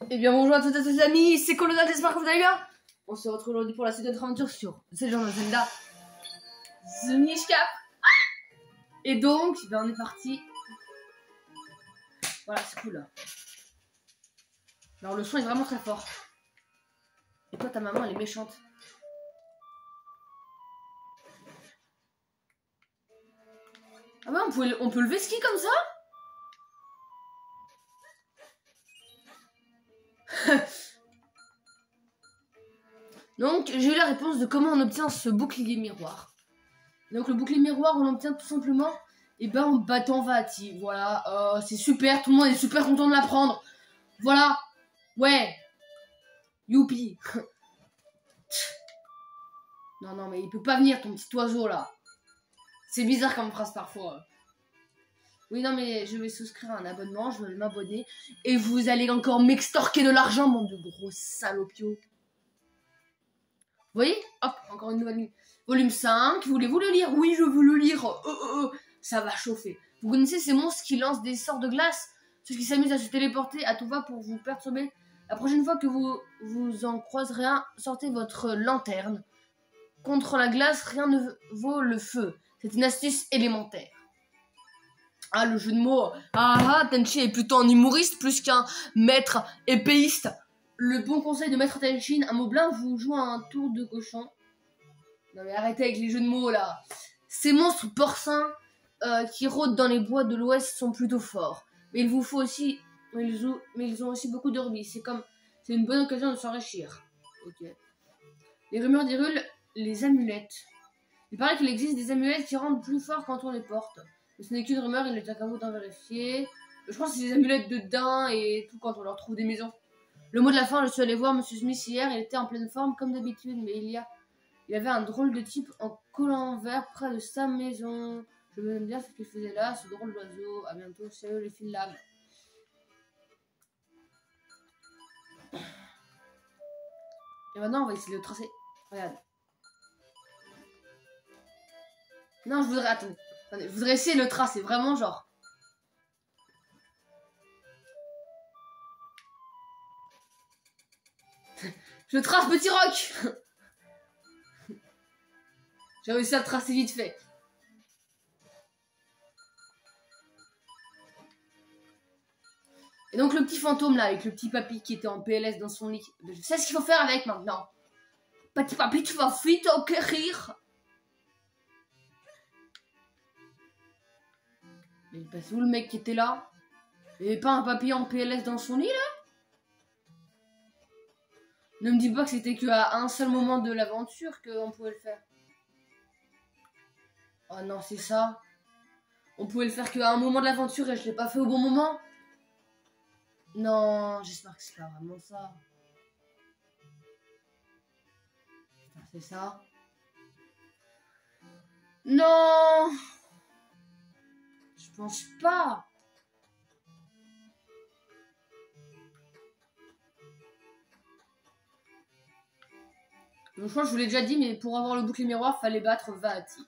Eh bien bonjour à toutes et à tous les amis, c'est Colonel, j'espère que vous allez bien. On se retrouve aujourd'hui pour la suite de notre aventure sur The Legend of Zelda The Minish Cap. Et donc, ben on est parti. Voilà, c'est cool là. Alors le son est vraiment très fort. Et toi ta maman elle est méchante. Ah ouais, on peut lever ski comme ça. Donc j'ai eu la réponse de comment on obtient ce bouclier miroir. Donc le bouclier miroir on l'obtient tout simplement en battant Vaati. Voilà, c'est super, tout le monde est super content de l'apprendre. Voilà, ouais, youpi. Non mais il peut pas venir ton petit oiseau là. C'est bizarre comme phrase parfois. Oui non mais je vais souscrire à un abonnement, je vais m'abonner et vous allez encore m'extorquer de l'argent, bande de gros salopios. Vous voyez? Hop, encore une nouvelle ligne. Volume 5, voulez-vous le lire? Oui, je veux le lire. Ça va chauffer. Vous connaissez ces monstres qui lancent des sorts de glace? Ceux qui s'amusent à se téléporter à tout va pour vous perturber. La prochaine fois que vous en croiserez un, sortez votre lanterne. Contre la glace, rien ne vaut le feu. C'est une astuce élémentaire. Ah, le jeu de mots. Tenchi est plutôt un humoriste plus qu'un maître épéiste. Le bon conseil de Maître Tenchin, un moblin vous joue un tour de cochon. Non mais arrêtez avec les jeux de mots là. Ces monstres porcins qui rôdent dans les bois de l'ouest sont plutôt forts. Mais il vous faut aussi... Mais ils ont aussi beaucoup de rubis. C'est une bonne occasion de s'enrichir. Ok. Les rumeurs déroulent les amulettes. Il paraît qu'il existe des amulettes qui rendent plus fort quand on les porte. Mais ce n'est qu'une rumeur, il ne tient qu'à vous d'en vérifier. Je pense que c'est des amulettes de daim et tout quand on leur trouve des maisons. Le mot de la fin, je suis allé voir Monsieur Smith hier, il était en pleine forme comme d'habitude, mais il y avait un drôle de type en collant vert près de sa maison. Je me demande bien ce qu'il faisait là, ce drôle d'oiseau. À bientôt, salut les filles de l'âme. Et maintenant, on va essayer de le tracer. Regarde. Non, je voudrais... Attendez, je voudrais essayer de le tracer, vraiment genre... Je trace petit roc. J'ai réussi à le tracer vite fait. Et donc le petit fantôme là, avec le petit papy qui était en PLS dans son lit. Je sais ce qu'il faut faire avec maintenant. Petit papy, tu vas vite enquérir. Mais il passe où le mec qui était là? Il n'y avait pas un papy en PLS dans son lit là? Ne me dis pas que c'était qu'à un seul moment de l'aventure qu'on pouvait le faire. Oh non, c'est ça. On pouvait le faire qu'à un moment de l'aventure et je l'ai pas fait au bon moment. Non, j'espère que c'est pas vraiment ça. C'est ça. Non, je pense pas. Donc je crois que je vous l'ai déjà dit, mais pour avoir le bouclier miroir, fallait battre Vaati.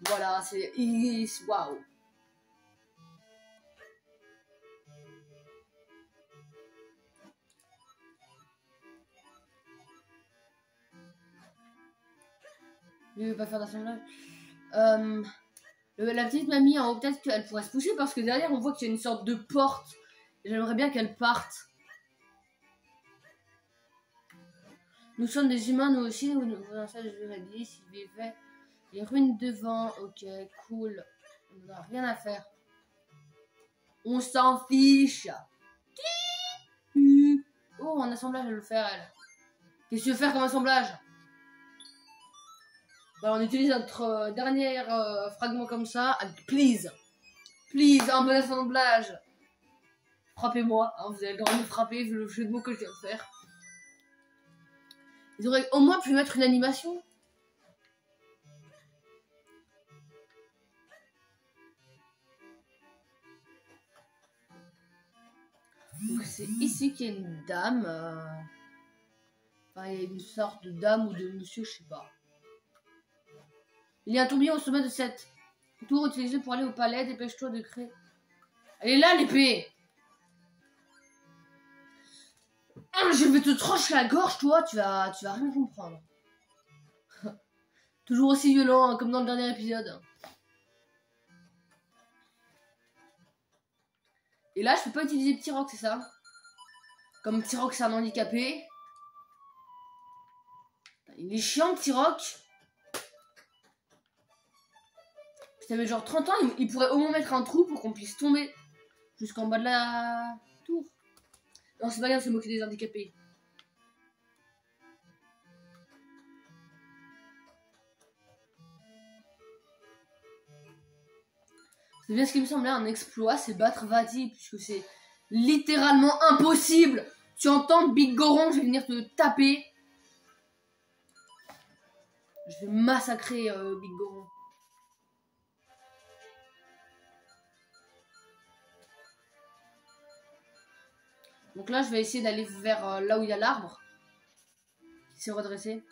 Voilà, c'est Iris, waouh. Je vais pas faire d'assemblage. La petite mamie en haut, peut-être qu'elle pourrait se pousser parce que derrière on voit qu'il y a une sorte de porte. J'aimerais bien qu'elle parte. Nous sommes des humains, nous aussi. Ça, je l'ai dit. S'il vivait les ruines devant. Ok, cool. On n'a rien à faire. On s'en fiche. Oh, un assemblage, elle veut le faire, elle. Qu'est-ce que tu veux faire comme assemblage? Bah, on utilise notre dernier fragment comme ça. Please. Please, un bon assemblage. Frappez-moi. Hein, vous avez le droit de me frapper vu le jeu de mots que je viens de faire. Ils auraient au moins pu mettre une animation. Donc c'est ici qu'il y a une dame. Enfin, il y a une sorte de dame ou de monsieur, je sais pas. Il y a un tourbillon au sommet de cette tour utilisé pour aller au palais. Dépêche-toi de créer. Elle est là, l'épée. Je vais te trancher la gorge, toi, tu vas rien comprendre. Toujours aussi violent, hein, comme dans le dernier épisode. Et là, je peux pas utiliser Petit Rock, c'est ça? Comme Petit Rock, c'est un handicapé. Il est chiant, Petit Rock. Ça fait genre 30 ans, il pourrait au moins mettre un trou pour qu'on puisse tomber jusqu'en bas de la tour. Non, c'est pas grave, c'est moquer des handicapés. C'est bien ce qui me semblait un exploit, c'est battre Vati, puisque c'est littéralement impossible. Tu entends, Big Goron, je vais venir te taper. Je vais massacrer Big Goron. Donc là, je vais essayer d'aller vers là où il y a l'arbre qui s'est redressé.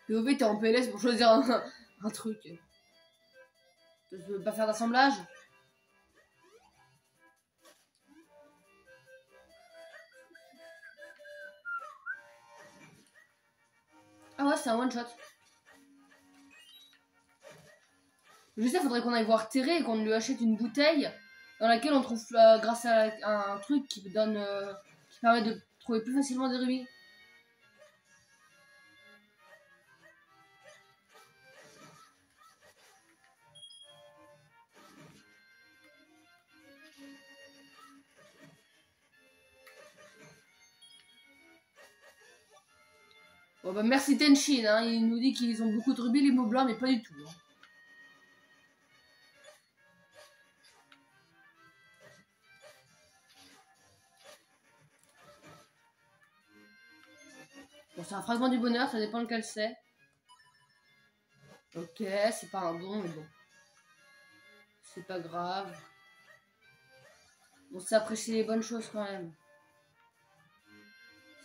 POV, t'es en PLS pour choisir un truc. Tu veux pas faire d'assemblage? Ah ouais, c'est un one shot. Je sais, faudrait qu'on aille voir Terré et qu'on lui achète une bouteille dans laquelle on trouve, grâce à un truc qui donne, qui permet de trouver plus facilement des rubis. Bon bah merci Tenshin, hein. Il nous dit qu'ils ont beaucoup de rubis les mots blancs, mais pas du tout. Hein. Bon, c'est un fragment du bonheur, ça dépend lequel c'est. Ok, c'est pas un don, mais bon. C'est pas grave. On sait apprécier les bonnes choses quand même.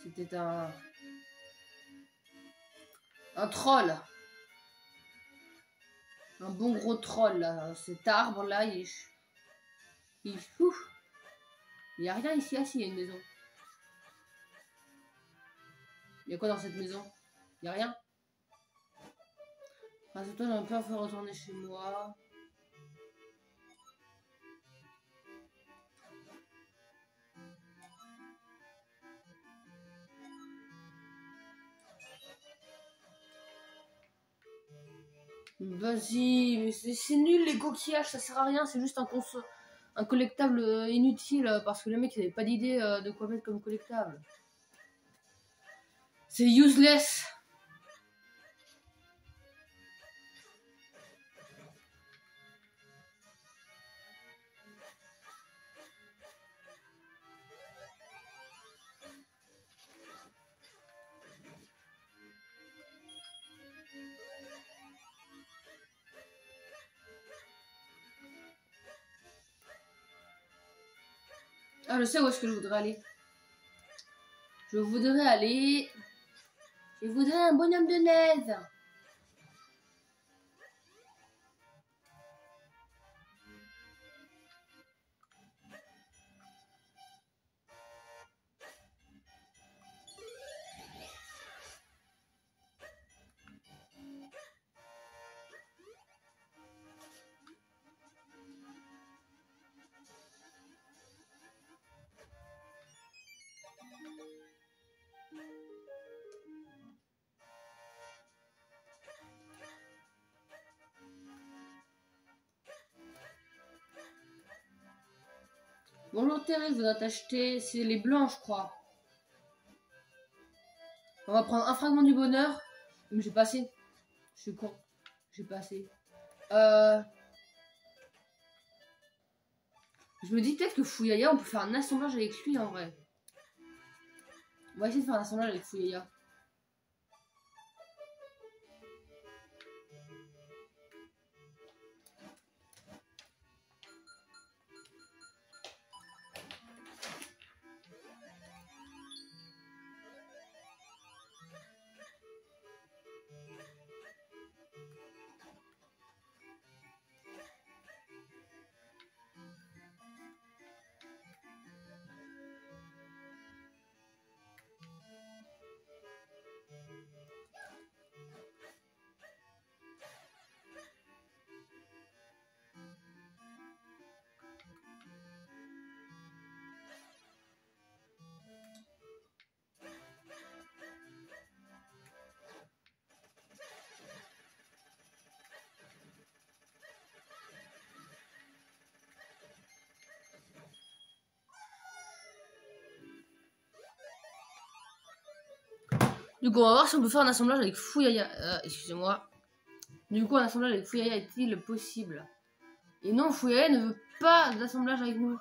C'était un troll. Un bon gros troll là. Cet arbre là, il est fou. Il n'y a rien ici. Ah si, il y a une maison. Il y a quoi dans cette maison? Il n'y a rien. Ah, c'est toi, j'ai un peu fait retourner chez moi. Vas-y, mais c'est nul les coquillages, ça sert à rien, c'est juste un collectable inutile parce que le mec il avait pas d'idée de quoi mettre comme collectable. C'est useless. Ah, je sais où est-ce que je voudrais aller. Je voudrais un bonhomme de neige. Bonjour Thérèse, vous voudrais t'acheter. C'est les blancs, je crois. On va prendre un fragment du bonheur. Mais j'ai pas assez. Je suis con. J'ai pas assez. Je me dis peut-être que Fuyaya, on peut faire un assemblage avec lui en vrai. On va essayer de faire un assemblage avec Fuyaya. Du coup, on va voir si on peut faire un assemblage avec Fuyaya. Excusez-moi. Du coup, un assemblage avec Fuyaya est-il possible? Et non, Fuyaya ne veut pas d'assemblage avec nous.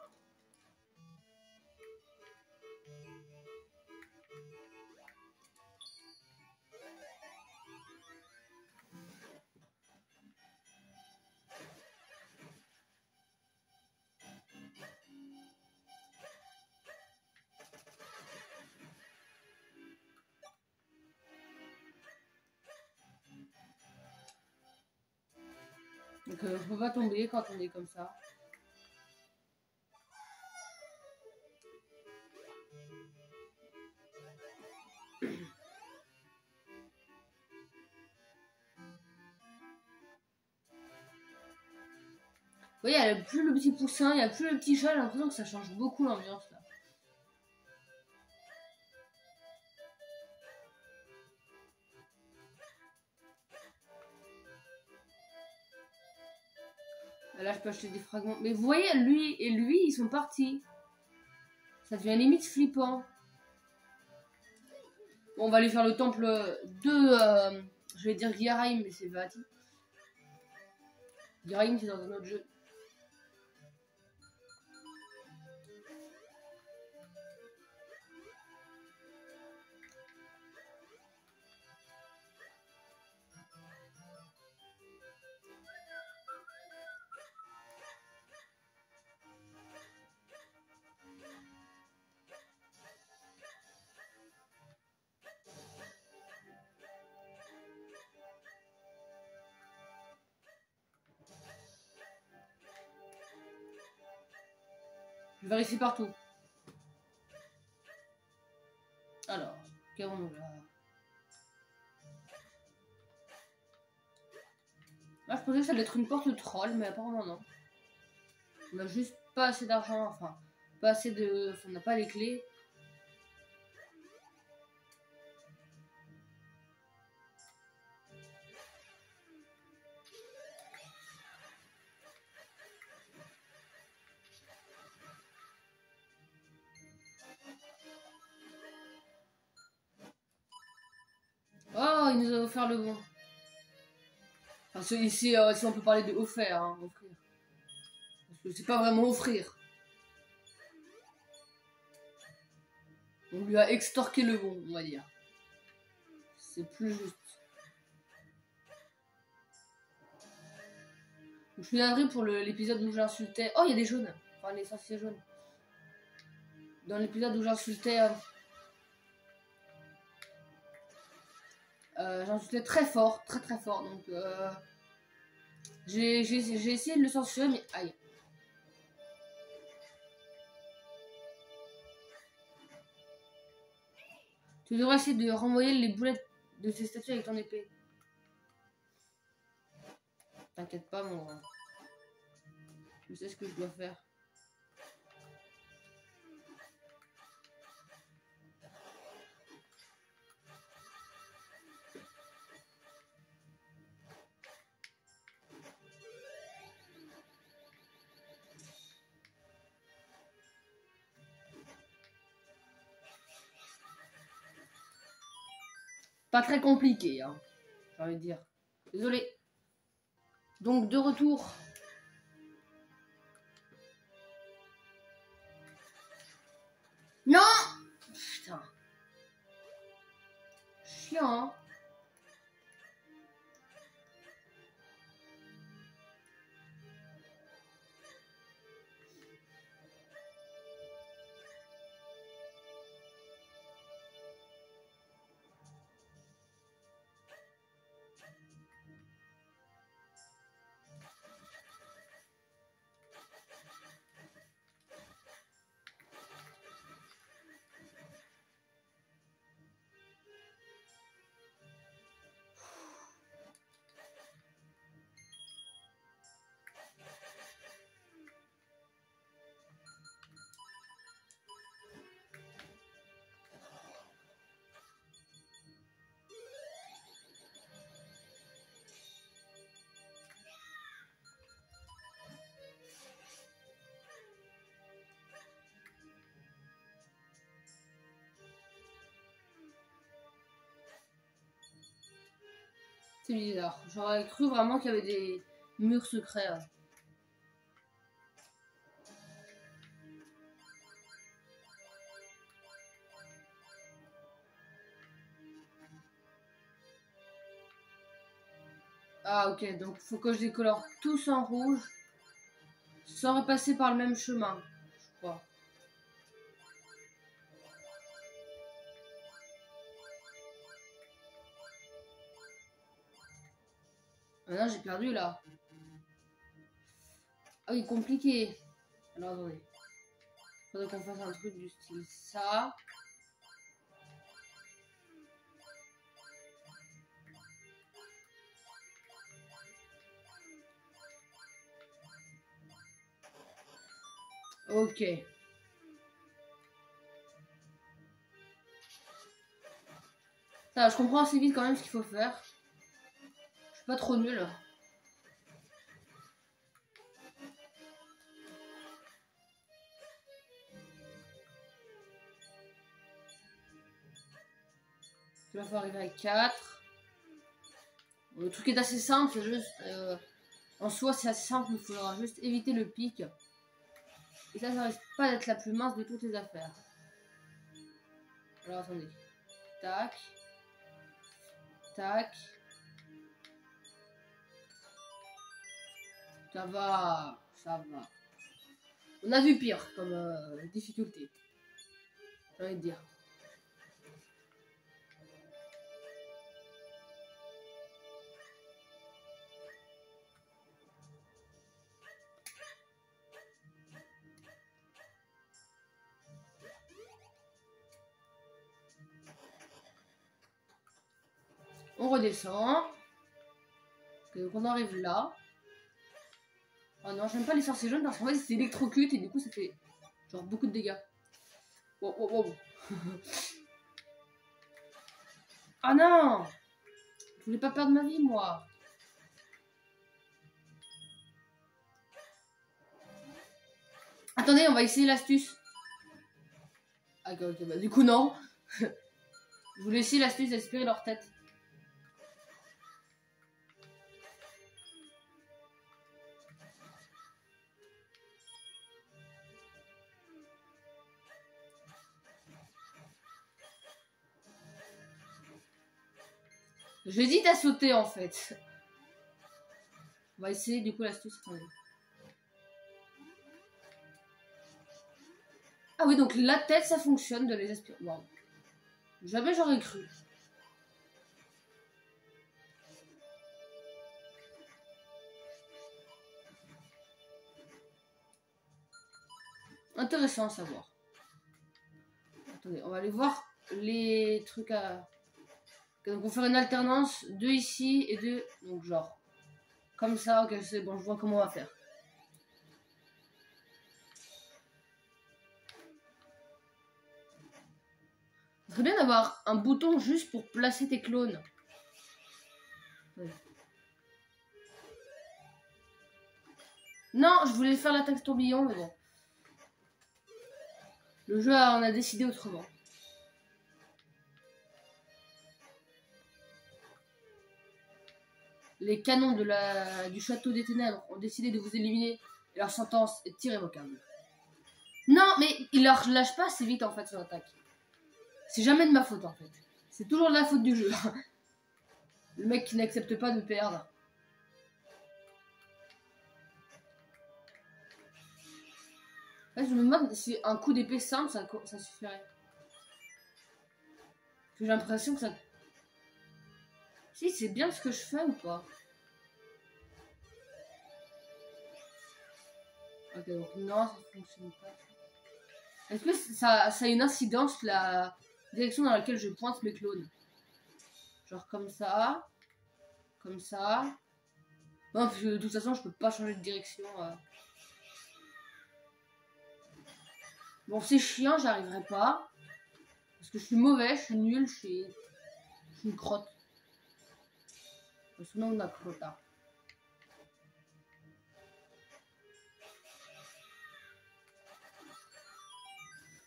Donc, je peux pas tomber quand on est comme ça. Vous voyez, il n'y a plus le petit poussin, il n'y a plus le petit chat, j'ai l'impression que ça change beaucoup l'ambiance là. Là, je peux acheter des fragments. Mais vous voyez, lui et lui, ils sont partis. Ça devient limite flippant. Bon, on va aller faire le temple de... je vais dire Gyaraim, mais c'est Vati. Gyaraim, c'est dans un autre jeu. Je vérifie partout. Alors, qu'avons-nous là? Là, je pensais que ça allait être une porte de troll, mais apparemment non. On a juste pas assez d'argent, enfin, pas assez de... Enfin, on n'a pas les clés. Oh, il nous a offert le bon. Enfin, ici, si on peut parler de offert, hein, offrir. Parce que c'est pas vraiment offrir. On lui a extorqué le bon, on va dire. C'est plus juste. Je suis navré pour l'épisode où j'insultais... Oh, il y a des jaunes. Enfin, les sorciers jaunes. Dans l'épisode où j'insultais très fort, très fort. Donc, j'ai essayé de le censurer, mais aïe. Tu devrais essayer de renvoyer les boulettes de ces statues avec ton épée. T'inquiète pas, mon grand. Je sais ce que je dois faire. Pas très compliqué, hein, j'ai envie de dire. Désolé. Donc, de retour. Non! Putain. Chiant, hein. C'est bizarre. J'aurais cru vraiment qu'il y avait des murs secrets. Ah ok, donc faut que je les colore tous en rouge sans repasser par le même chemin, je crois. Maintenant j'ai perdu là. Ah oui, compliqué. Alors attendez. Faudrait qu'on fasse un truc du style ça. Ok. Ça, je comprends assez vite quand même ce qu'il faut faire. Je suis pas trop nul. Il va falloir arriver à 4. Le truc est assez simple, c'est juste... en soi, c'est assez simple, il faudra juste éviter le pic. Et ça risque pas d'être la plus mince de toutes les affaires. Alors, attendez. Tac. Tac. Ça va. Ça va. On a vu pire comme difficulté. J'ai envie de dire. On redescend. Donc on arrive là. Oh non, j'aime pas les sorciers jaunes parce qu'en fait c'est électrocute et du coup ça fait genre beaucoup de dégâts. Wow, wow, wow. Ah non! Je voulais pas perdre ma vie moi. Attendez, on va essayer l'astuce. Ah, ok, bah du coup non. Je voulais essayer l'astuce d'aspirer leur tête. J'hésite à sauter en fait. On va essayer du coup l'astuce. Ah oui, donc la tête ça fonctionne de les aspirer. Wow. Jamais j'aurais cru. Intéressant à savoir. Attendez, on va aller voir les trucs à... Donc on va faire une alternance, 2 ici et 2... Donc genre... Comme ça, ok, c'est bon, je vois comment on va faire. Ce serait bien d'avoir un bouton juste pour placer tes clones. Ouais. Non, je voulais faire l'attaque tourbillon, mais bon. Le jeu, on a décidé autrement. Les canons du château des ténèbres ont décidé de vous éliminer et leur sentence est irrévocable. Non, mais ils leur lâchent pas assez vite en fait sur l'attaque. C'est jamais de ma faute en fait. C'est toujours de la faute du jeu. Le mec qui n'accepte pas de perdre. Là, je me demande si un coup d'épée simple ça suffirait. J'ai l'impression que ça... Si, c'est bien ce que je fais ou pas? Ok, donc non, ça fonctionne pas. Est-ce que ça a une incidence la direction dans laquelle je pointe mes clones? Genre comme ça. Comme ça. Non, parce que de toute façon, je peux pas changer de direction. Bon, c'est chiant, j'arriverai pas. Parce que je suis mauvais, je suis nul, je suis une crotte. Sinon, on a crotte.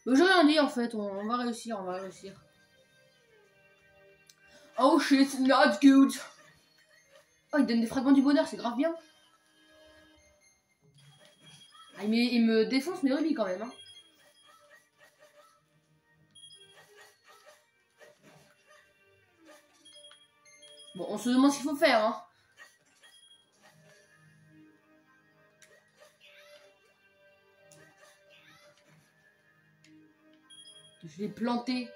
J'ai rien dit en fait, on va réussir, Oh shit, not good. Oh, il donne des fragments du bonheur, c'est grave bien. Ah, il me défonce mes rubis quand même. Hein. Bon, on se demande ce qu'il faut faire. Hein. Je l'ai planté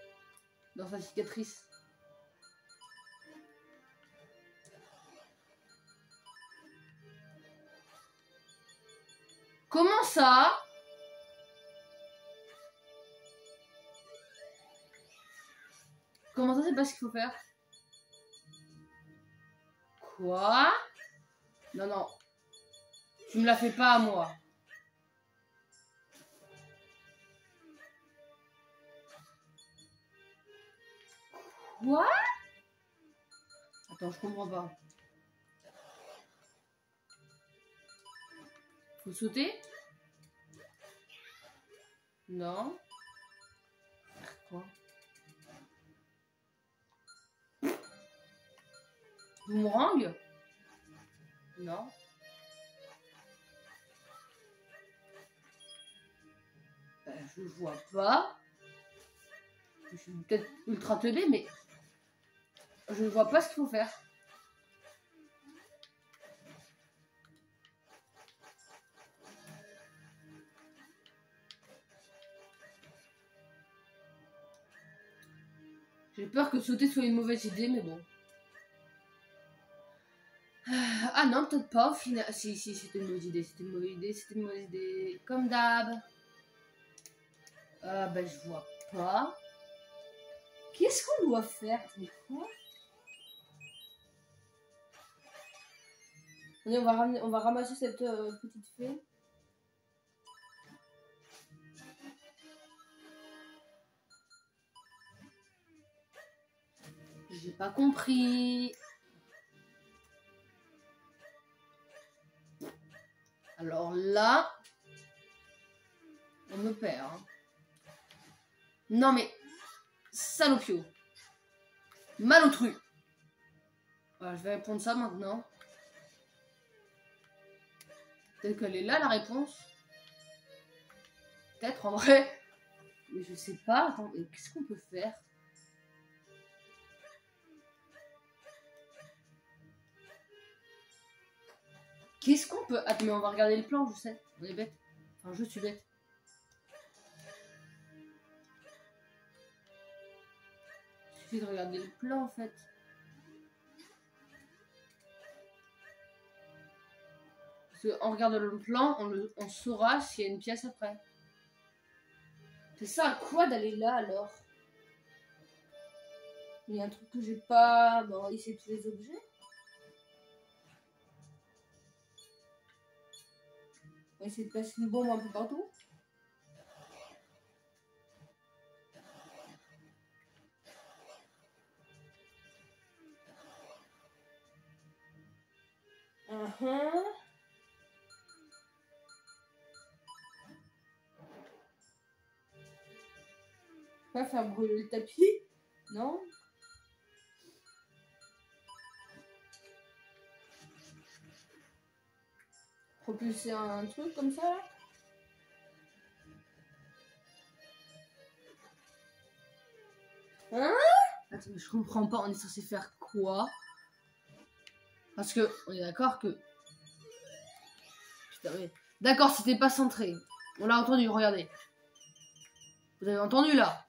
dans sa cicatrice. Comment ça? Comment ça, c'est pas ce qu'il faut faire? Quoi? Non, non. Tu me la fais pas à moi. Quoi? Attends, je comprends pas. Faut sauter? Non. Quoi? Boomerang? Non. Je vois pas. Je suis peut-être ultra teubé, mais je ne vois pas ce qu'il faut faire. J'ai peur que sauter soit une mauvaise idée, mais bon. Ah non, peut-être pas au final. Si, c'était une mauvaise idée, c'était une mauvaise idée, c'était une mauvaise idée. Comme d'hab. Ben je vois pas. Qu'est-ce qu'on doit faire? Quoi? Allez, on va ramasser cette petite fée. J'ai pas compris. Alors là, on me perd. Hein. Non mais, salopio. Malotru. Voilà, je vais répondre ça maintenant. Peut-être qu'elle est là la réponse. Peut-être en vrai. Mais je sais pas. Attends, qu'est-ce qu'on peut faire? Qu'est-ce qu'on peut... Attends, mais on va regarder le plan, je sais. On est bête. Enfin, je suis bête. Il suffit de regarder le plan, en fait. Parce qu'en regardant le plan, on saura s'il y a une pièce après. C'est ça à quoi d'aller là, alors? Il y a un truc que j'ai pas... Bon, ici, tous les objets. On va essayer de placer une bombe un peu partout. Pas faire brûler le tapis, non? Propulser un truc comme ça. Hein? Attends, mais je comprends pas, on est censé faire quoi? Parce que, on est d'accord que... Putain, mais... D'accord, c'était pas centré. On l'a entendu, regardez. Vous avez entendu, là?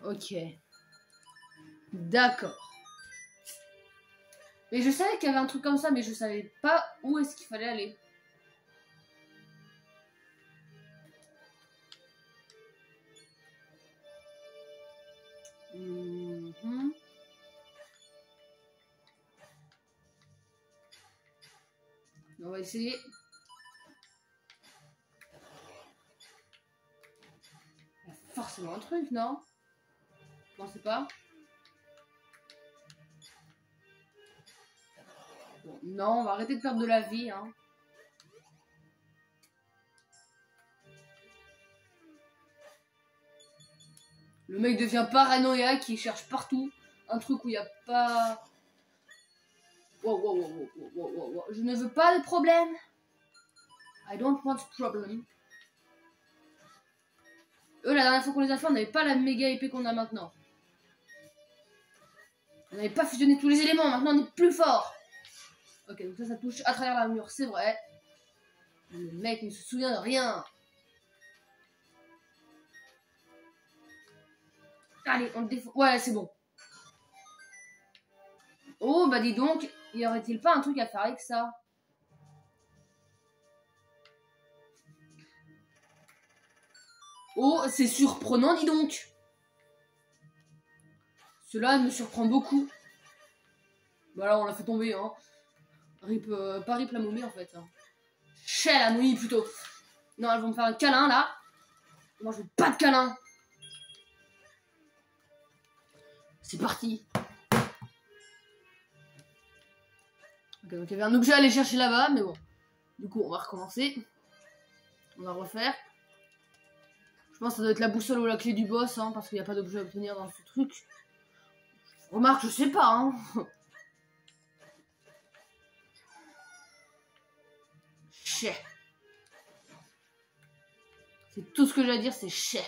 Ok. D'accord. Mais je savais qu'il y avait un truc comme ça, mais je savais pas où est-ce qu'il fallait aller. On va essayer. Il y a forcément un truc, non? Vous pensez pas? Bon, non, on va arrêter de perdre de la vie, hein. Le mec devient paranoïaque, il cherche partout un truc où il n'y a pas... Wow. Je ne veux pas de problème. I don't want problem. Eux, la dernière fois qu'on les a fait, on n'avait pas la méga épée qu'on a maintenant. On n'avait pas fusionné tous les éléments, maintenant on est plus fort. Ok, donc ça touche à travers la mur, c'est vrai. Le mec ne se souvient de rien. Allez, on le défend. Ouais, c'est bon. Oh, bah dis donc, y aurait-il pas un truc à faire avec ça? Oh, c'est surprenant, dis donc. Cela me surprend beaucoup. Voilà, on l'a fait tomber, hein. Rip, pas Rip la momie, en fait. Chais la momie, plutôt. Non, elles vont me faire un câlin, là. Moi, je veux pas de câlin. C'est parti. Ok, donc il y avait un objet à aller chercher là-bas, mais bon. Du coup, on va recommencer. On va refaire. Je pense que ça doit être la boussole ou la clé du boss, hein, parce qu'il n'y a pas d'objet à obtenir dans ce truc. Remarque, je sais pas, hein. Chais. C'est tout ce que j'ai à dire, c'est chais.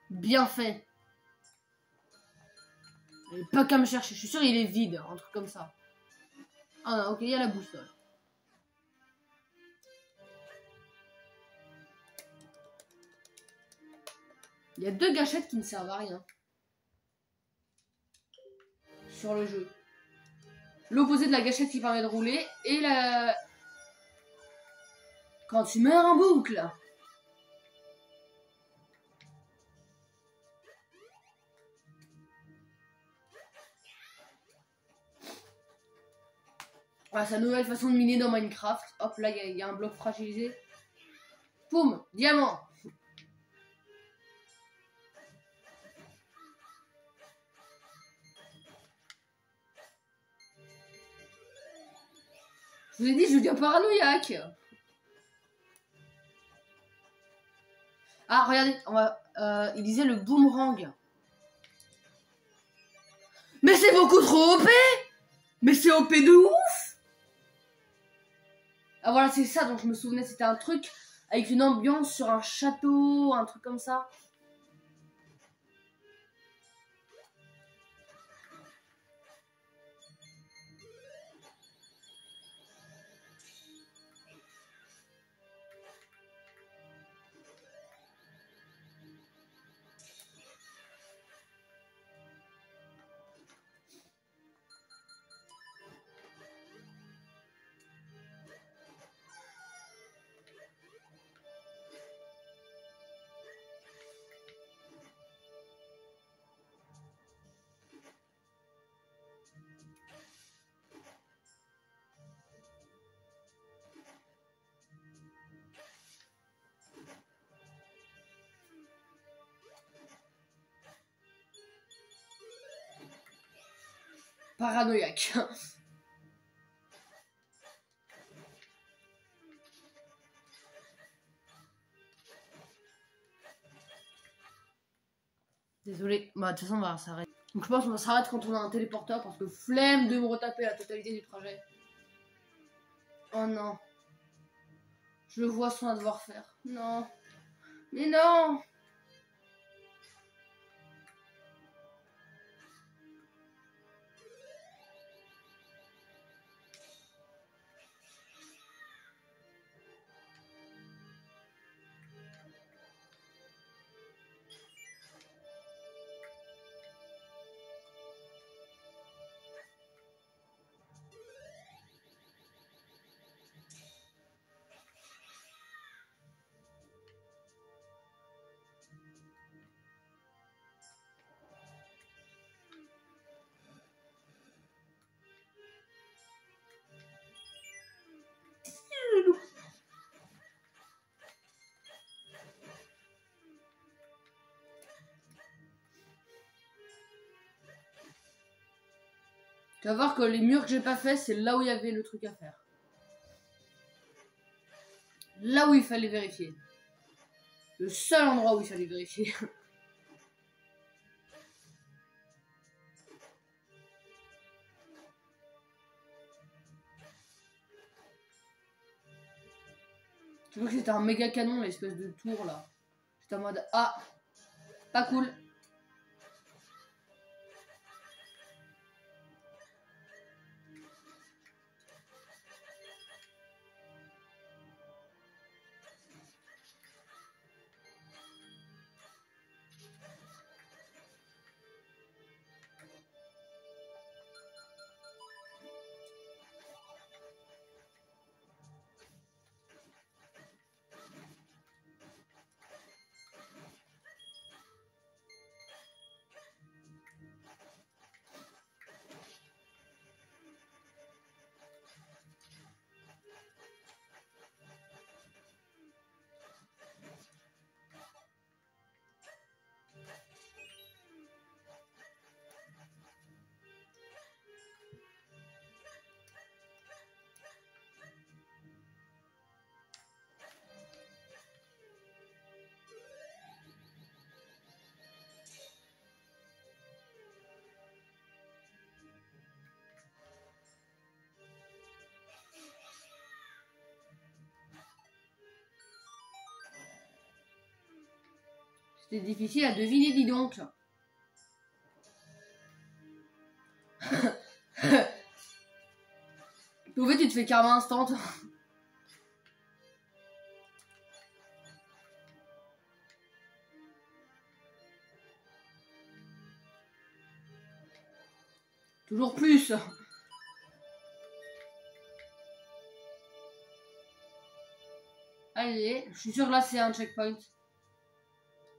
Bien fait. Il n'y a pas qu'à me chercher. Je suis sûr il est vide, un truc comme ça. Ah non, ok, il y a la boussole. Il y a 2 gâchettes qui ne servent à rien. Sur le jeu. L'opposé de la gâchette qui permet de rouler et la... Quand tu meurs en boucle. Voilà, sa nouvelle façon de miner dans Minecraft. Hop, là, il y a un bloc fragilisé. Poum, diamant. Je vous ai dit, je deviens paranoïaque. Ah, regardez, on va, il disait le boomerang. Mais c'est beaucoup trop OP. Mais c'est OP de ouf. Ah voilà, c'est ça dont je me souvenais, c'était un truc avec une ambiance sur un château, un truc comme ça. Paranoïaque. Désolé, bah de toute façon on va s'arrêter. Donc je pense qu'on va s'arrêter quand on a un téléporteur parce que flemme de me retaper la totalité du trajet. Oh non. Je le vois sans devoir faire. Non. Mais non. Tu vas voir que les murs que j'ai pas fait, c'est là où il y avait le truc à faire. Là où il fallait vérifier. Le seul endroit où il fallait vérifier. Je crois que c'était un méga canon, l'espèce de tour là. J'étais en mode ah, pas cool. C'était difficile à deviner, dis donc. Au fait, tu te fais carrément instant. Toujours plus. Allez, je suis sûr que là c'est un checkpoint.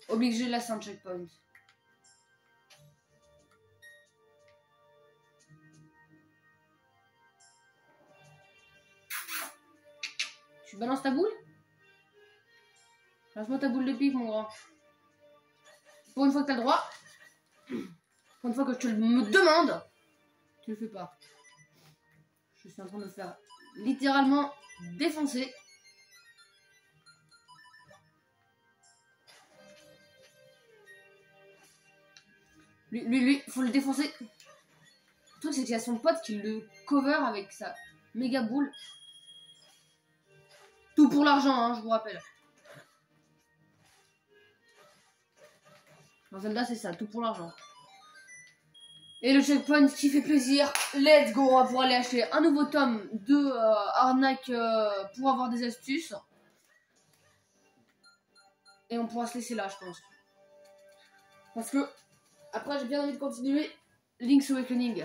Obligé, là c'est un checkpoint. Tu balances ta boule? Lance-moi ta boule de pique, mon grand. Pour une fois que t'as le droit. Pour une fois que je te me demande. Tu le fais pas. Je suis en train de me faire littéralement défoncer. Lui, faut le défoncer. Le truc, c'est qu'il y a son pote qui le cover avec sa méga boule. Tout pour l'argent, hein, je vous rappelle. Dans Zelda, c'est ça, tout pour l'argent. Et le checkpoint qui fait plaisir. Let's go, on va pouvoir aller acheter un nouveau tome de arnaque pour avoir des astuces. Et on pourra se laisser là, je pense. Parce que, après, j'ai bien envie de continuer Link's Awakening.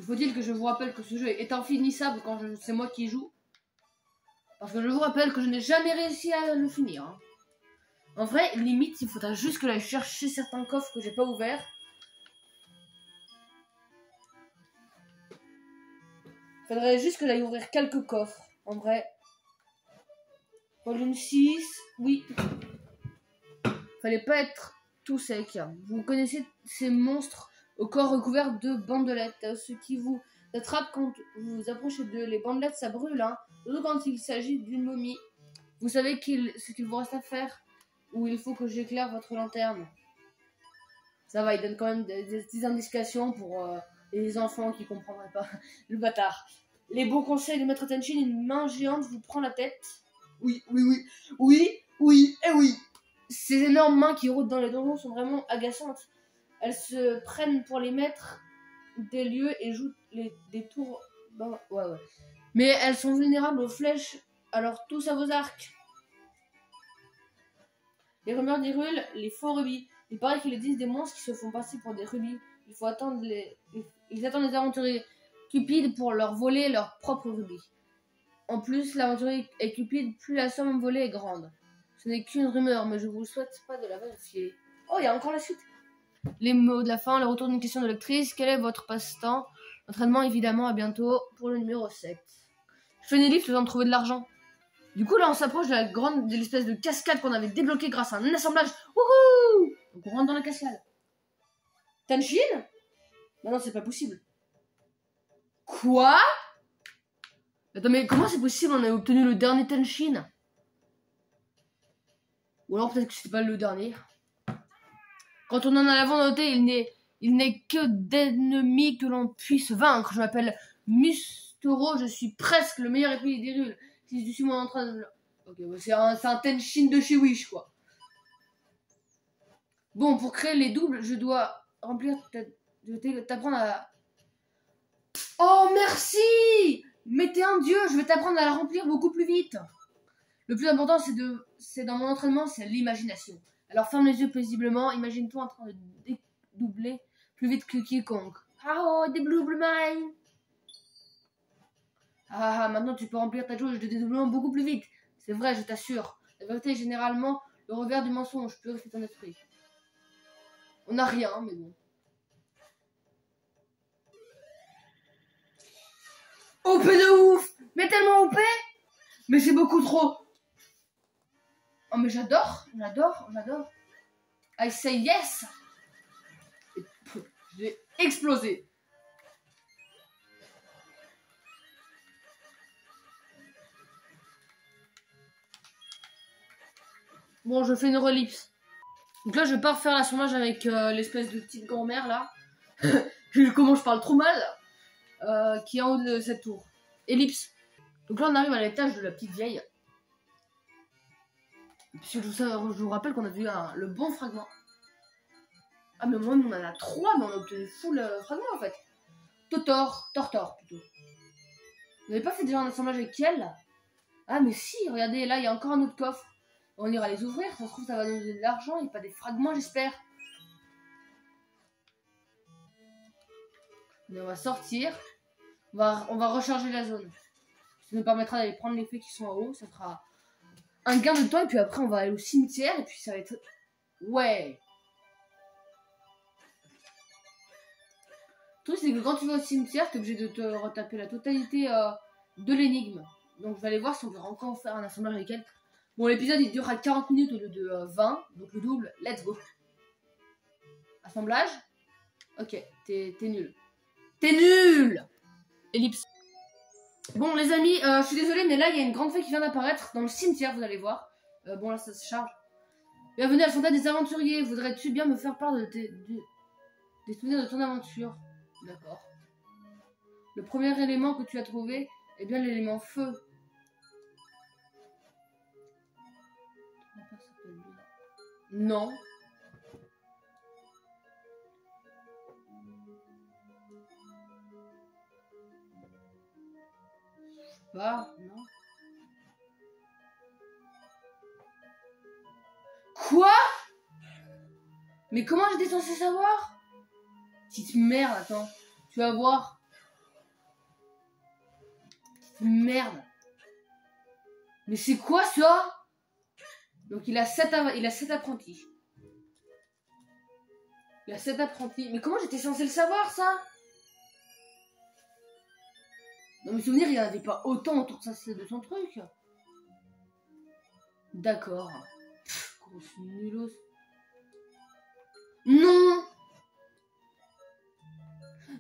Faut-il que je vous rappelle que ce jeu est infinissable quand c'est moi qui joue. Parce que je vous rappelle que je n'ai jamais réussi à le finir. Hein. En vrai, limite, il faudra juste que j'aille chercher certains coffres que j'ai pas ouverts. Il faudrait juste que j'aille ouvrir quelques coffres. En vrai. Volume 6, oui. Fallait pas être tout sec. Vous connaissez ces monstres au corps recouvert de bandelettes. Ce qui vous attrape quand vous vous approchez d'eux. Les bandelettes, ça brûle, hein. Surtout quand il s'agit d'une momie. Vous savez ce qu'il vous reste à faire? Ou il faut que j'éclaire votre lanterne? Ça va, il donne quand même des petites indications pour les enfants qui comprendraient pas. Le bâtard. Les bons conseils de Maître Tenshin, une main géante vous prend la tête. Oui, oui, oui. Oui, oui, et oui. Ces énormes mains qui rôdent dans les donjons sont vraiment agaçantes. Elles se prennent pour les maîtres des lieux et jouent des tours. Ben, ouais. Mais elles sont vulnérables aux flèches, alors tous à vos arcs. Les rumeurs d'Hyrule, les faux rubis. Il paraît qu'il existe des monstres qui se font passer pour des rubis. Il faut attendre ils attendent les aventuriers cupides pour leur voler leurs propres rubis. En plus, l'aventurier est cupide, plus la somme volée est grande. Ce n'est qu'une rumeur, mais je vous souhaite pas de la vérifier. Oh, il y a encore la suite. Les mots de la fin, le retour d'une question de lectrice. Quel est votre passe-temps? Entraînement, évidemment, à bientôt pour le numéro 7. Je fais des livres, le temps de trouver de l'argent. Du coup, là, on s'approche de l'espèce de cascade qu'on avait débloquée grâce à un assemblage. Wouhou! Donc, on rentre dans la cascade. Tenshin? Non, c'est pas possible. Quoi? Attends, mais comment c'est possible? On a obtenu le dernier Tenshin. Ou alors peut-être que c'était pas le dernier. Quand on en a l'avant noté, il n'est Il n'est que d'ennemis que l'on puisse vaincre. Je m'appelle Mustoro, je suis presque le meilleur épée d'Hyrule. Si je suis mon entraîneur... Ok, bah c'est un Tenshin de chez Wish, quoi. Bon, pour créer les doubles, je dois remplir... t'apprendre à... Oh, merci! Mais t'es un dieu, je vais t'apprendre à la remplir beaucoup plus vite. Le plus important, c'est dans mon entraînement, c'est l'imagination. Alors ferme les yeux paisiblement, imagine-toi en train de dédoubler plus vite que quiconque. Oh, dédouble mine! Ah, maintenant tu peux remplir ta jauge de dédoublement beaucoup plus vite. C'est vrai, je t'assure. La vérité est généralement le revers du mensonge, purifie ton esprit. On n'a rien, mais bon. OP de ouf! Mais tellement OP! Mais c'est beaucoup trop! Oh mais j'adore! I say yes! Je vais exploser! Bon, je fais une relipse. Donc là, je vais pas refaire l'assemblage avec l'espèce de petite grand-mère là. Comment je parle trop mal. Qui est en haut de cette tour. Ellipse. Donc là, on arrive à l'étage de la petite vieille. Puisque je vous rappelle qu'on a vu le bon fragment. Ah, mais moi, on en a 3, mais on a obtenu full fragment en fait. Tortor plutôt. Vous n'avez pas fait déjà un assemblage avec elle? Ah, mais si, regardez, là, il y a encore un autre coffre. On ira les ouvrir, ça se trouve, ça va nous donner de l'argent et pas des fragments, j'espère. Mais on va sortir. On va recharger la zone. Ça nous permettra d'aller prendre les fées qui sont en haut. Ça fera un gain de temps. Et puis après, on va aller au cimetière. Et puis ça va être... Ouais. Le truc, c'est que quand tu vas au cimetière, t'es obligé de te retaper la totalité de l'énigme. Donc je vais aller voir si on peut encore faire un assemblage avec elle. Bon, l'épisode il durera 40 minutes au lieu de 20. Donc le double, let's go. Assemblage. Ok, t'es nul. T'es nul! Ellipse. Bon les amis, je suis désolée mais là il y a une grande fée qui vient d'apparaître dans le cimetière, vous allez voir. Bon là ça se charge. Bienvenue à la fontaine des aventuriers, voudrais-tu bien me faire part des souvenirs de ton aventure? D'accord. Le premier élément que tu as trouvé est bien l'élément feu. Non. Pas, non. Quoi? Mais comment j'étais censé savoir? Petite merde, attends. Tu vas voir. Petite merde. Mais c'est quoi ça? Donc il a 7 apprentis. Il a 7 apprentis. Mais comment j'étais censé le savoir ça? Dans mes souvenirs, il n'y en avait pas autant autour de son truc. D'accord. Grosse nulos. Non.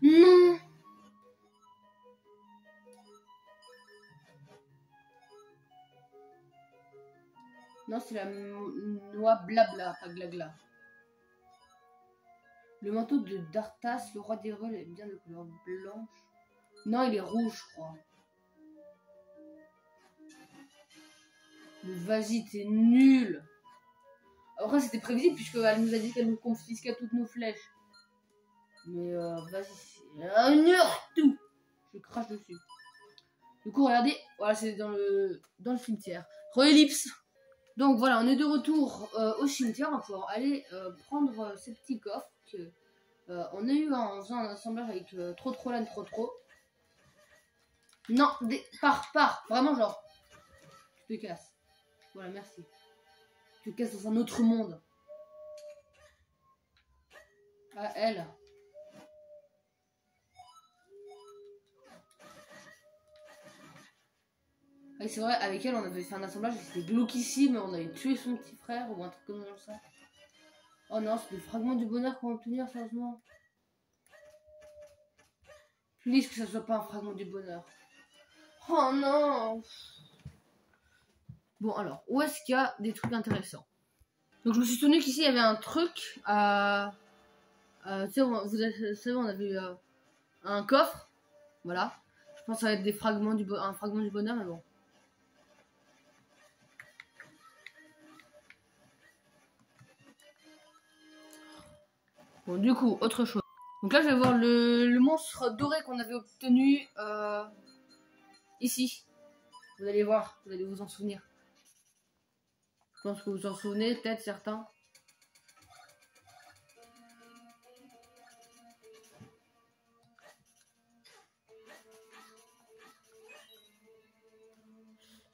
Non. Non, c'est la noix blabla, pas glagla. Le manteau de Dartas, le roi des rôles, est bien de couleur blanche. Non, il est rouge, je crois. Mais vas-y, t'es nul. Après, c'était prévisible puisqu'elle nous a dit qu'elle nous confisquait toutes nos flèches. Mais vas-y, c'est un heure tout. Je crache dessus. Du coup, regardez, voilà, c'est dans le cimetière. Re-ellipse. Donc voilà, on est de retour au cimetière. On va pouvoir aller prendre ces petits coffres que on a eu en faisant un assemblage avec trop lane, trop. Non, pars, vraiment genre. Tu te casses. Voilà, merci. Tu te casses dans un autre monde. Ah, elle. Ah, c'est vrai, avec elle, on avait fait un assemblage et c'était glauquissime. On avait tué son petit frère ou un truc comme ça. Oh non, c'est des fragments du bonheur qu'on va obtenir, sérieusement. Please que ça soit pas un fragment du bonheur. Oh non. Bon alors, où est-ce qu'il y a des trucs intéressants? Donc je me suis souvenu qu'ici il y avait un truc à Tu sais, vous savez, on avait eu un coffre. Voilà. Je pense que ça va être des fragments un fragment du bonheur, mais bon. Bon, du coup, autre chose. Donc là, je vais voir le monstre doré qu'on avait obtenu ici. Vous allez voir, vous allez vous en souvenir. Je pense que vous en souvenez, peut-être certains.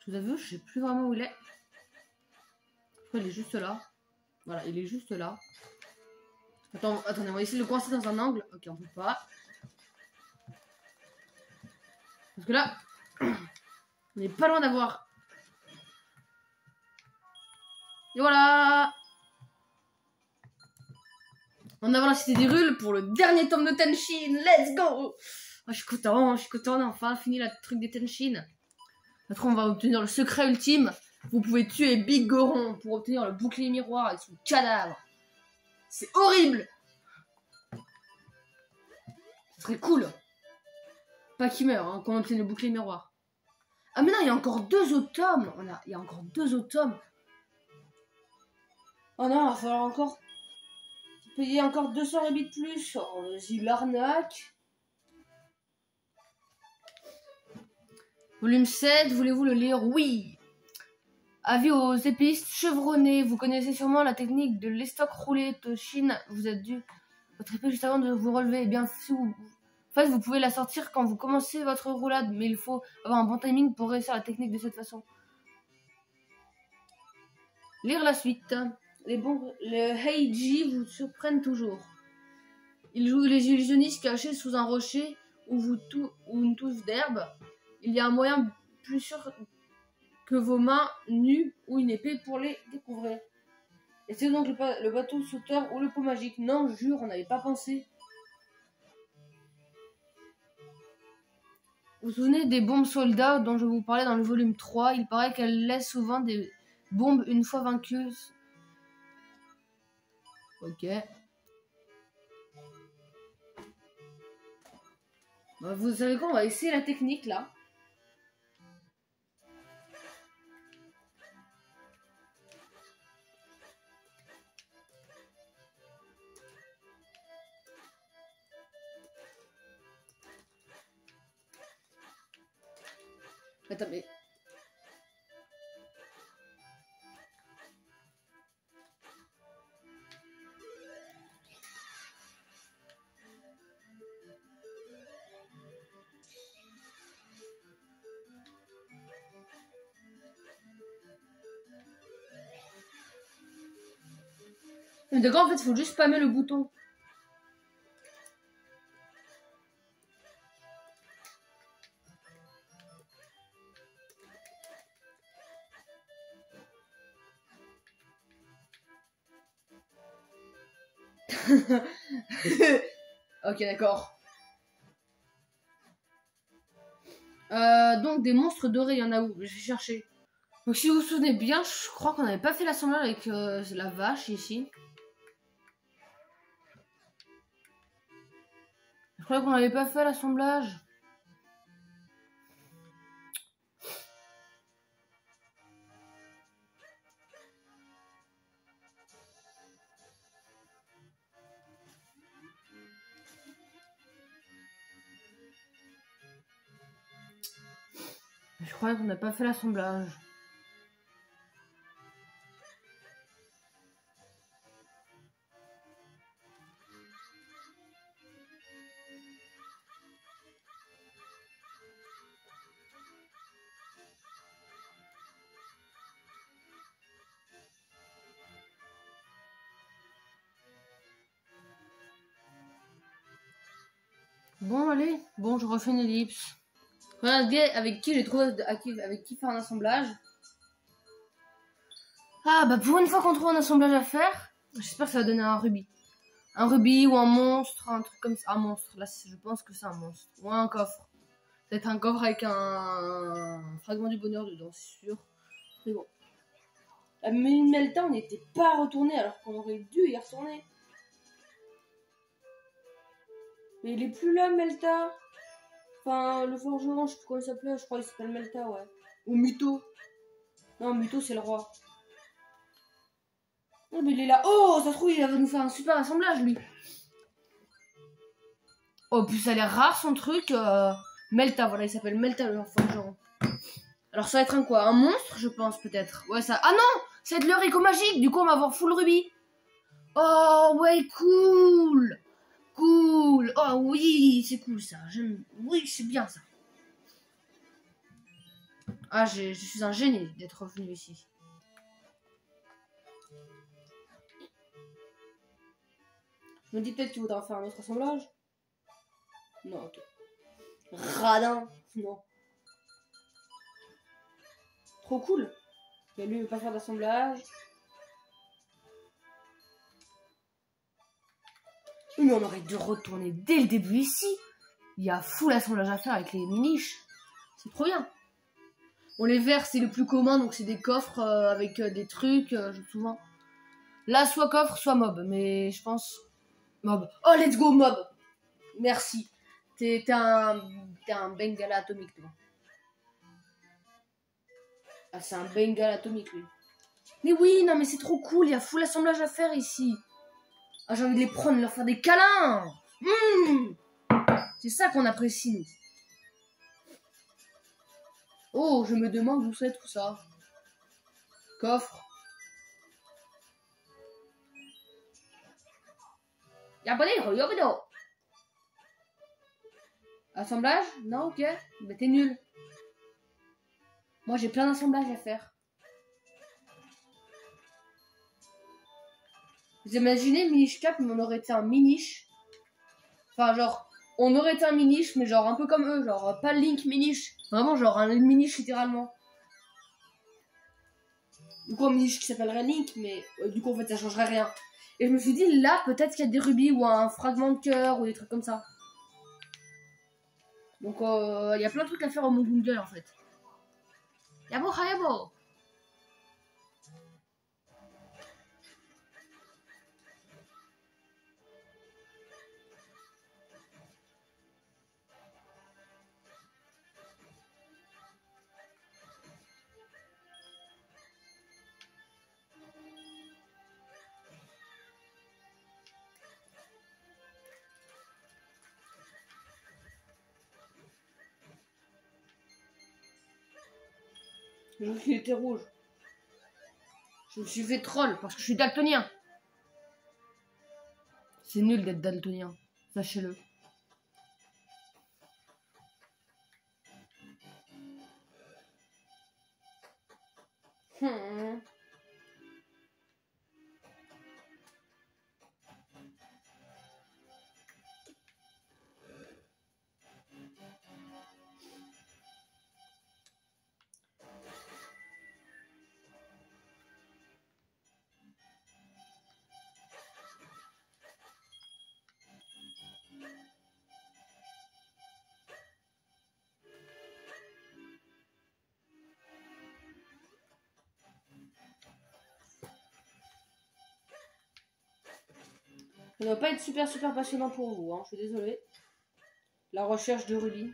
Je vous avoue, je sais plus vraiment où il est. Je crois qu'il est juste là. Voilà, il est juste là. Attendez, on va essayer de le coincer dans un angle. Ok, on peut pas. Parce que là, on n'est pas loin d'avoir. Et voilà. On a la cité d'Hyrule pour le dernier tome de Tenshin. Let's go. Je suis content, on a enfin fini la truc des Tenshin. Après, on va obtenir le secret ultime. Vous pouvez tuer Big Goron pour obtenir le bouclier miroir et son cadavre. C'est horrible. Ce serait cool. Pas qu'il meurt, hein, qu'on obtienne le bouclier miroir. Ah mais non, il y a encore 2 autres tomes. Il y a encore 2 autres tomes. Oh non, il va falloir encore payer encore 200 rébits de plus. Oh, vas-y, l'arnaque. Volume 7, voulez-vous le lire? Oui. Avis aux épistes chevronnés. Vous connaissez sûrement la technique de l'estoc roulé. Toshin, vous êtes dû votre épée juste avant de vous relever. Eh bien, si vous... En fait, vous pouvez la sortir quand vous commencez votre roulade, mais il faut avoir un bon timing pour réussir la technique de cette façon. Lire la suite. Le Heiji vous surprennent toujours. Ils jouent les illusionnistes cachés sous un rocher ou une touffe d'herbe. Il y a un moyen plus sûr que vos mains nues ou une épée pour les découvrir. Et c'est donc le bateau sauteur ou le pot magique. Non, jure, on n'avait pas pensé. Vous vous souvenez des bombes soldats dont je vous parlais dans le volume 3? Il paraît qu'elles laissent souvent des bombes une fois vaincues. Ok. Bah, vous savez quoi? On va essayer la technique là. Attends, mais... D'accord, en fait, il faut juste spammer le bouton. Ok, d'accord. Donc, des monstres dorés, il y en a où? Je vais chercher. Donc, si vous vous souvenez bien, je crois qu'on n'avait pas fait l'assemblage avec la vache ici. Je crois qu'on n'avait pas fait l'assemblage. Je crois qu'on n'a pas fait l'assemblage. Bon, allez. Bon, je refais une ellipse. Regardez avec qui j'ai trouvé avec qui faire un assemblage. Ah, bah pour une fois qu'on trouve un assemblage à faire, j'espère que ça va donner un rubis. Un rubis ou un monstre, un truc comme ça. Un monstre, là je pense que c'est un monstre. Ou un coffre. Peut-être un coffre avec un fragment du bonheur dedans, c'est sûr. Mais bon. À Melta, on n'était pas retourné alors qu'on aurait dû y retourner. Mais il est plus là, Melta. Enfin, le forgeron, je sais plus comment il s'appelait. Je crois qu'il s'appelle Melta, ouais. Ou Muto. Non, Muto, c'est le roi. Oh, mais il est là. Oh, ça se trouve, il va nous faire un super assemblage, lui. Oh, puis ça a l'air rare, son truc. Melta, voilà, il s'appelle Melta, le forgeron. Alors, ça va être un quoi? Un monstre, je pense, peut-être. Ouais, ça... Ah non! Ça va être le haricot magique. Du coup, on va avoir full rubis. Oh, ouais, cool! Cool! Oh, oui, c'est cool, ça. Oui, c'est bien, ça. Ah, je suis un génie d'être revenu ici. Je me dis peut-être que tu voudras faire un autre assemblage. Non, ok. Radin. Non. Trop cool. Mais lui, il veut pas faire d'assemblage. Mais on aurait dû retourner dès le début ici. Il y a full assemblage à faire avec les miniches. C'est trop bien. Bon, les verres, c'est le plus commun, donc c'est des coffres avec des trucs, souvent. Là, soit coffre, soit mob, mais je pense... Mob. Oh, let's go, mob. Merci. T'es un Bengala atomique, toi. Ah, c'est un Bengala atomique, lui. Mais oui, non, mais c'est trop cool, il y a full assemblage à faire ici. Ah, j'ai envie de les prendre, de leur faire des câlins. C'est ça qu'on apprécie, nous. Oh, je me demande où c'est tout ça. Coffre. Y'a assemblage? Non, ok. Mais t'es nul. Moi, j'ai plein d'assemblages à faire. Vous imaginez Minish Cap, mais on aurait été un Minish. Enfin, genre, on aurait été un Minish, mais genre un peu comme eux. Genre, pas Link Minish. Vraiment, genre un Minish littéralement. Du coup, un Minish qui s'appellerait Link, mais du coup, en fait, ça changerait rien. Et je me suis dit, là, peut-être qu'il y a des rubis ou un fragment de cœur ou des trucs comme ça. Donc, il y a plein de trucs à faire au Mont Google, en fait. Yabo hayabo. Je vois qu'il était rouge. Je me suis fait troll parce que je suis daltonien. C'est nul d'être daltonien, sachez-le. Ça doit pas être super passionnant pour vous, hein. Je suis désolée. La recherche de rubis.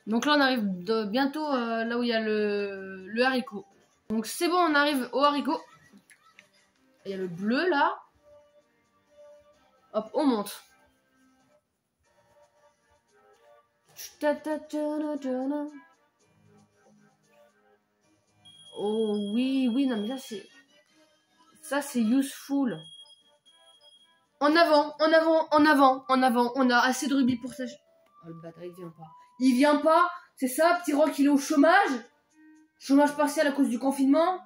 Donc là, on arrive bientôt là où il y a le haricot. Donc c'est bon, on arrive au haricot. Il y a le bleu là. Hop, on monte. Oh oui, oui, non mais ça c'est... Ça c'est useful. En avant, en avant, en avant, en avant. On a assez de rubis pour ça. Oh le bâtard, il vient pas. Il vient pas. C'est ça, petit rock, il est au chômage. Chômage partiel à cause du confinement.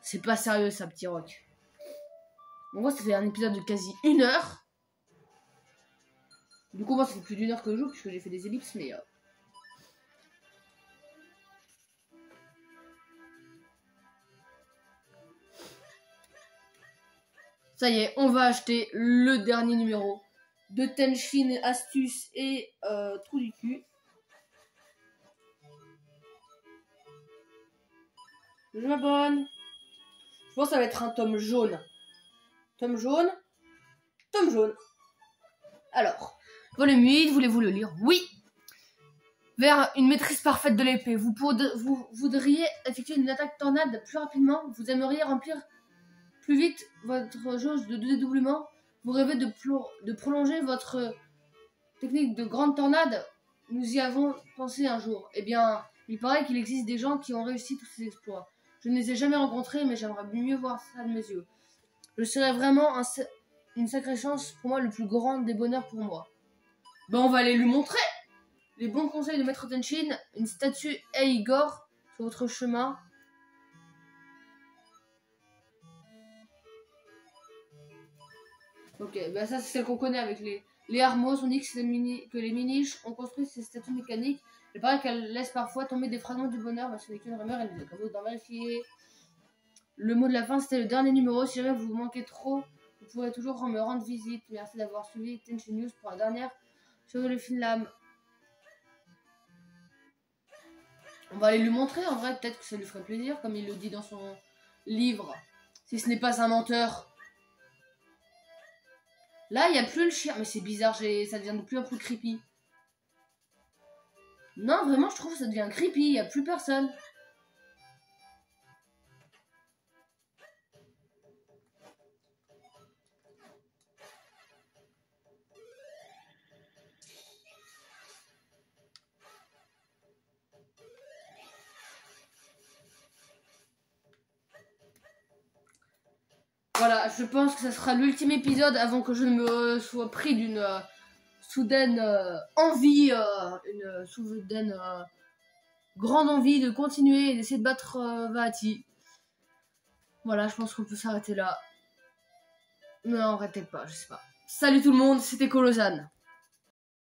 C'est pas sérieux ça, petit rock. En gros, ça fait un épisode de quasi 1 heure. Du coup, moi, ça fait plus d'1 heure que je joue, puisque j'ai fait des ellipses, mais... Ça y est, on va acheter le dernier numéro de Tenshin, Astuce et Trou du cul. Je m'abonne. Je pense que ça va être un tome jaune. Tome jaune. Tome jaune. Alors, volume 8, voulez-vous le lire? Oui. Vers une maîtrise parfaite de l'épée. Vous voudriez effectuer une attaque tornade plus rapidement. Vous aimeriez remplir plus vite votre jauge de dédoublement. Vous rêvez de prolonger votre technique de grande tornade. Nous y avons pensé un jour. Eh bien, il paraît qu'il existe des gens qui ont réussi tous ces exploits. Je ne les ai jamais rencontrés, mais j'aimerais mieux voir ça de mes yeux. Je serais vraiment une sacrée chance pour moi, le plus grand des bonheurs pour moi. Ben, on va aller lui montrer les bons conseils de Maître Tenshin. Une statue Igor sur votre chemin. Ok, ben ça c'est celle qu'on connaît avec les Armos. On dit que les miniches ont construit ces statues mécaniques. Il paraît qu'elles laissent parfois tomber des fragments du bonheur, mais ce n'est qu'une rumeur, elle nous a comme d'en vérifier. Le mot de la fin, c'était le dernier numéro. Si jamais vous manquez trop, vous pourrez toujours me rendre visite. Merci d'avoir suivi Tenshin News pour la dernière sur le film. On va aller lui montrer, en vrai, peut-être que ça lui ferait plaisir, comme il le dit dans son livre. Si ce n'est pas un menteur. Là, il n'y a plus le chien. Mais c'est bizarre, ça devient de plus en plus creepy. Non, vraiment, je trouve que ça devient creepy. Il n'y a plus personne. Voilà, je pense que ça sera l'ultime épisode avant que je ne me sois pris d'une soudaine envie, une soudaine grande envie de continuer et d'essayer de battre Vahati. Voilà, je pense qu'on peut s'arrêter là. Non, arrêtez pas, je sais pas. Salut tout le monde, c'était Colosane.